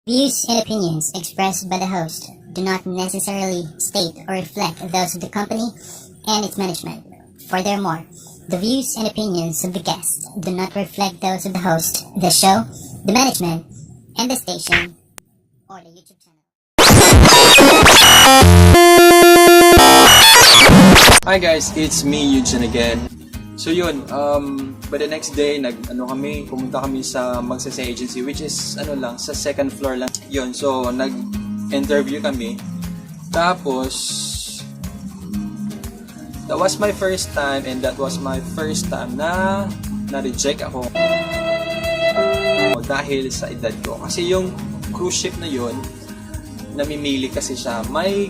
Views and opinions expressed by the host do not necessarily state or reflect those of the company and its management. Furthermore, the views and opinions of the guest do not reflect those of the host, the show, the management, and the station, or the YouTube channel. Hi guys, it's me, Eugene again. So yun, by the next day, pumunta kami sa Magsaysay Agency, which is sa second floor lang. Yun, so nag-interview kami. Tapos, that was my first time and that was my first time na na-reject ako. Dahil sa edad ko. Kasi yung cruise ship na yun, namimili kasi siya, may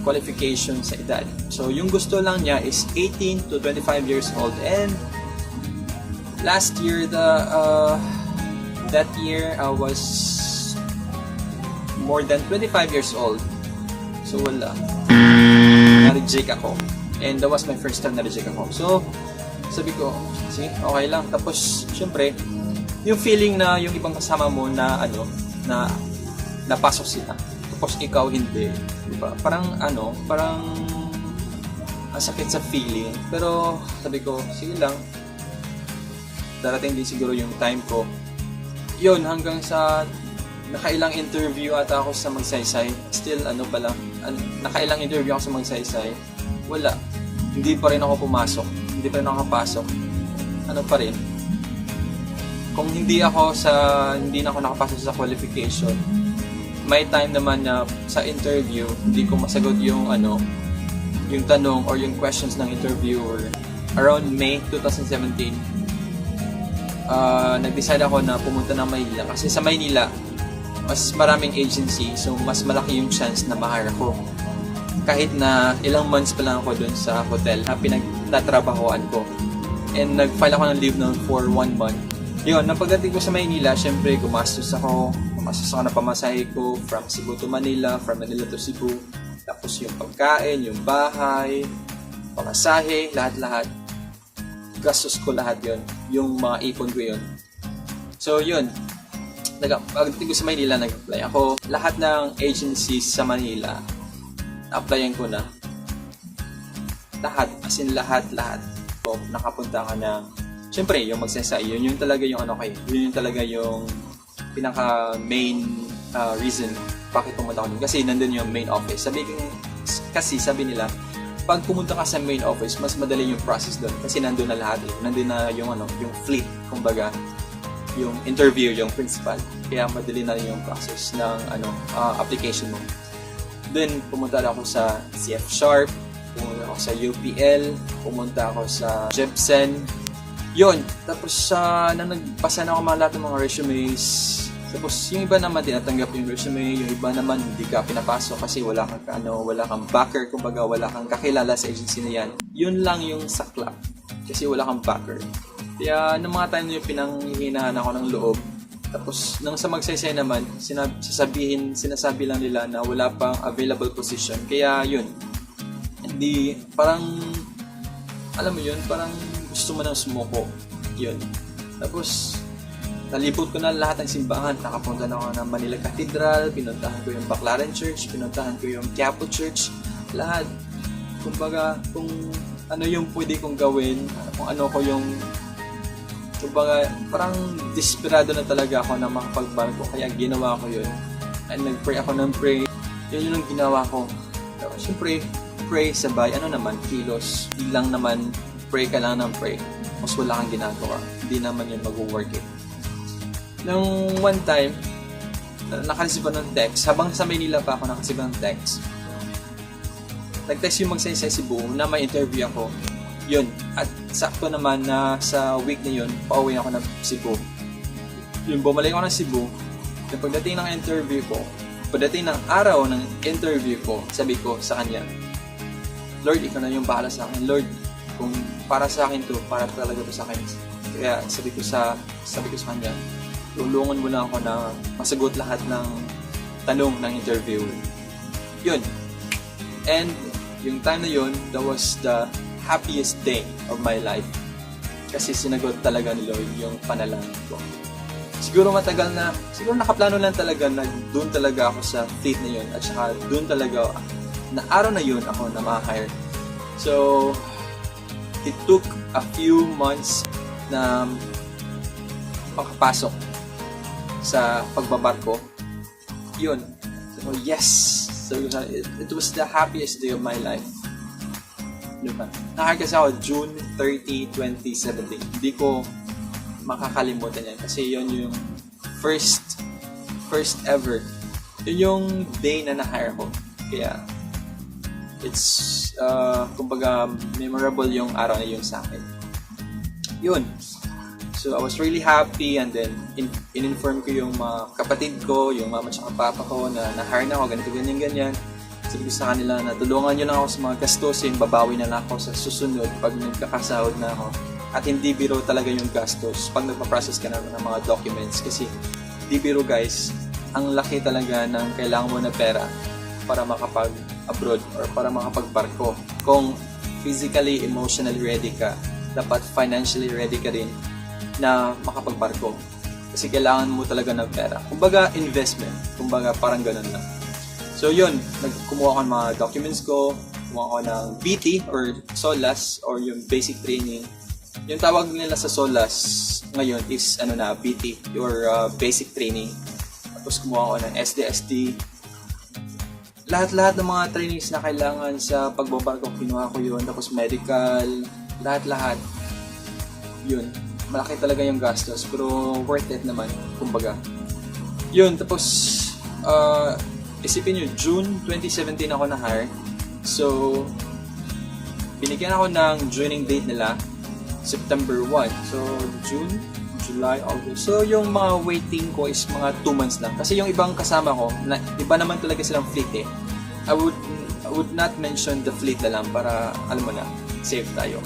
qualification sa edad. So yung gusto lang niya is 18 to 25 years old. And last year, that year I was more than 25 years old. So wala. Na-reject ako. And that was my first time na-reject ako. So sabi ko, sige, okay lang. Tapos syempre, yung feeling na yung ibang kasama mo na na napasok sila. Tapos ikaw hindi, diba? Parang ang sakit sa feeling. Pero sabi ko, sige lang, darating din siguro yung time ko. Yun, hanggang sa nakailang interview ata ako sa Magsaysay. Still nakailang interview ako sa Magsaysay. Wala, hindi pa rin ako pumasok, hindi pa rin ako kapasok. Pa rin, kung hindi na ako nakapasok sa qualification, may time naman na sa interview, hindi ko masagot yung tanong or yung questions ng interviewer. Around May 2017, nag-decide ako na pumunta ng Maynila. Kasi sa Maynila, mas maraming agency, so mas malaki yung chance na ma-hire ako. Kahit na ilang months pa lang ako dun sa hotel na pinagtatrabahoan ko. And nag-file ako ng leave noon for 1 month. Yun, nang pagdating ko sa Maynila, syempre gumastos ako na pamasahe ko from Cebu to Manila, from Manila to Cebu. Tapos yung pagkain, yung bahay, pamasahe, lahat-lahat. Gastos ko lahat yon, yung mga ipon ko yun. So yun, pagdating ko sa Manila, nag-apply ako. Lahat ng agencies sa Manila, na-applyan ko na. Lahat, as in lahat. So, nakapunta ka na. Siyempre, yung Magsaysay, yun talaga yung yun talaga yung pinaka main reason bakit pumunta ako dun. Kasi nandun yung main office. Sabi nila, pag pumunta ka sa main office, mas madali yung process doon. Kasi nandun na lahat. Nandun na yung fleet, kumbaga, yung interview, yung principal. Kaya madali na yung process ng application mo. Then, pumunta ako sa CF Sharp, pumunta ako sa UPL, pumunta ako sa Jepsen. Yun, tapos nang nagpasa na ako lahat ng mga resumes. Tapos yung iba naman tinatanggap yung resume, yung iba naman hindi ka pinapasok kasi wala kang backer, kumbaga wala kang kakilala sa agency na yan. Yun lang yung saklap, kasi wala kang backer. Kaya nung mga time na yung pinanghihinaan ako ng loob. Tapos nang sa Magsaysay naman, sinasabi lang nila na wala pang available position. Kaya yun, hindi, parang, alam mo yun, parang gusto mo nang sumuko. Yun. Tapos, nalipot ko na lahat ng simbahan. Nakapunta na ako ng Manila Cathedral, pinuntahan ko yung Baclaran Church, pinuntahan ko yung Quiapo Church. Lahat. Kumbaga, kung ano yung pwede kong gawin, kung ano ko yung, kumbaga, parang desperado na talaga ako na makapagbago. Kaya ginawa ko yun. And nag-pray ako ng pray. Yun yung ginawa ko. So, siyempre, pray sabay. Kilos. Hindi lang naman pray ka lang ng pray. Mas wala kang ginagawa. Hindi naman yun mag-work it. Nung one time, nakareceive ng text. Habang sa Maynila pa ako nakareceive ng text. Nag-text yung Magsaysay Cebu na may interview ako. Yun. At sakto naman na sa week na yun, pauwi ako ng Cebu. Yun, bumalik ako ng Cebu. Pagdating ng interview ko, pagdating ng araw ng interview ko, sabi ko sa kanya, Lord, ikaw na yung bahala sa akin. Lord, kung para sa akin to, para talaga to sa akin. Kaya sabi ko sa kanya, tulungan mo lang ako na masagot lahat ng tanong ng interview. Yun. And yung time na yun, that was the happiest day of my life. Kasi sinagot talaga ni Lord yung panalangin ko. siguro nakaplano lang talaga na doon talaga ako sa fleet na yun, at saka doon talaga na araw na yun ako na ma-hire. So it took a few months na makapasok sa pagbabarko. Yun. So yes, so it was the happiest day of my life. Diba? Na-hire kasi ako June 30, 2017. Hindi ko makakalimutan yan kasi yun yung first ever. Yun yung day na na-hire ko. Kaya it's kumbaga memorable yung araw na yun sa akin. Yun. So I was really happy, and then in-inform ko yung mga kapatid ko, yung mama at papa ko na na-hire na ako, ganito, ganyan. Sabi ko sa kanila na tulungan nyo lang ako sa mga gastusin, babawi na lang ako sa susunod pag nagkakasahod na ako. At hindi biro talaga yung gastos pag nagpa-process ka na ng mga documents, kasi hindi biro guys, ang laki talaga ng kailangan mo na pera para makapag-abroad or para makapagbarko. Kung physically, emotionally ready ka, dapat financially ready ka din na makapagbarko. Kasi kailangan mo talaga ng pera. Kumbaga investment, kumbaga parang ganun lang. So yun, kumuha ko ng mga documents ko, kumuha ko ng BT or SOLAS or yung basic training. Yung tawag nila sa SOLAS ngayon is BT, your basic training. Tapos kumuha ko ng SDSD. Lahat-lahat ng mga trainings na kailangan sa pagbabarko, kinuha ko yun. Tapos medical, lahat-lahat. Yun, malaki talaga yung gastos, pero worth it naman, kumbaga. Yun, tapos isipin nyo, June 2017 ako na-hire. So, binigyan ako ng joining date nila, September 1. So, June, July, August. So, yung mga waiting ko is mga 2 months lang. Kasi yung ibang kasama ko, iba naman talaga silang fleet eh. I would not mention the fleet na lang para, alam mo na, safe tayo.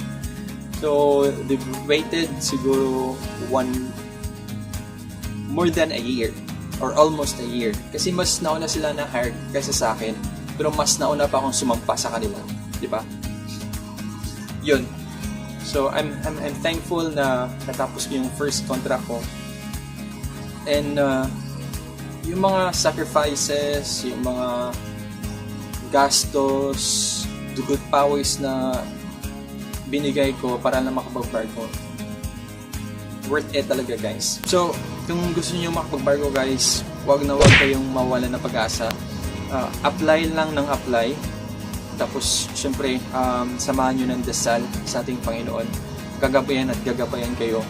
So, they waited siguro more than a year. Or almost a year. Kasi mas nauna sila na hired kaysa sa akin. Pero mas nauna pa akong sumampa sa kanila. Di ba? Yun. So, I'm thankful na natapos ko yung first contract ko. And, yung mga sacrifices, yung mga gastos, dugot pawis na binigay ko para na makapag-barko, worth it talaga guys. So, kung gusto niyo makapag-barko guys, wag kayong mawalan ng pag-asa. Apply lang ng apply. Tapos, syempre, samahan nyo ng dasal sa ating Panginoon. Gagabayan at gagabayan kayo.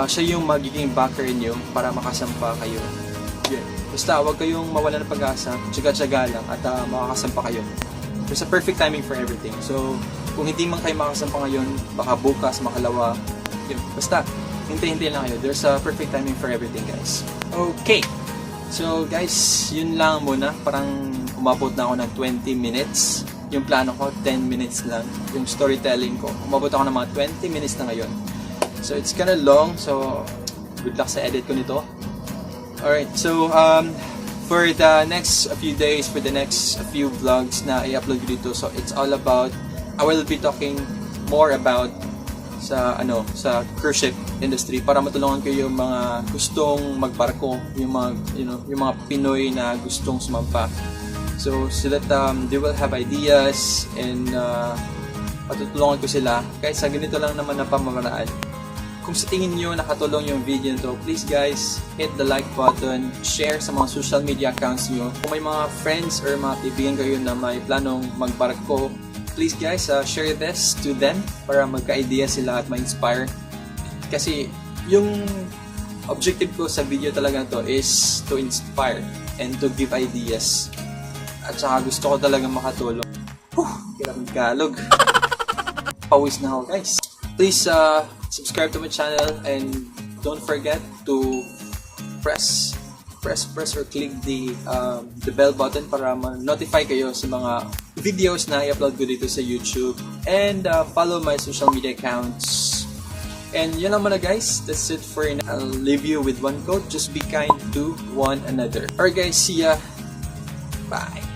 Siya yung magiging backer niyo para makasampa kayo. Yeah. Basta, wag kayong mawalan ng pag-asa. Tsaga-tsaga lang at makakasampa kayo. There's a perfect timing for everything. So, kung hindi man kayo makasampa ngayon, baka bukas, makalawa. Yun. Basta, hintay-hintay lang kayo. There's a perfect timing for everything, guys. Okay. So, guys, yun lang muna. Parang umabot na ako ng 20 minutes. Yung plano ko, 10 minutes lang. Yung storytelling ko, umabot ako ng mga 20 minutes na ngayon. So, it's kinda long. So, good luck sa edit ko nito. Alright. So, for the next few days, for the next few vlogs na i-upload ko dito, so it's all about, I will be talking more about sa cruise ship industry para matulungan ko yung mga gustong magbarko, yung mga Pinoy na gustong sumampa. So that they will have ideas and patutulungan ko sila kahit sa ganito lang naman na pamamaraan. Kung sa tingin nyo nakatulong yung video nito, please guys, hit the like button, share sa mga social media accounts nyo. Kung may mga friends or mga kaibigan kayo na may planong magbarko, please guys, share this to them para magka-idea sila at ma-inspire. Kasi yung objective ko sa video talaga to is to inspire and to give ideas. At saka gusto ko talaga makatulong. Hirap magkalog. Pawis na ako guys. Please subscribe to my channel and don't forget to press or click the bell button para ma-notify kayo sa mga videos na i-upload ko dito sa YouTube, and follow my social media accounts. And yun lang muna guys, that's it for now. I'll leave you with one quote: just be kind to one another. Alright guys, see ya. Bye.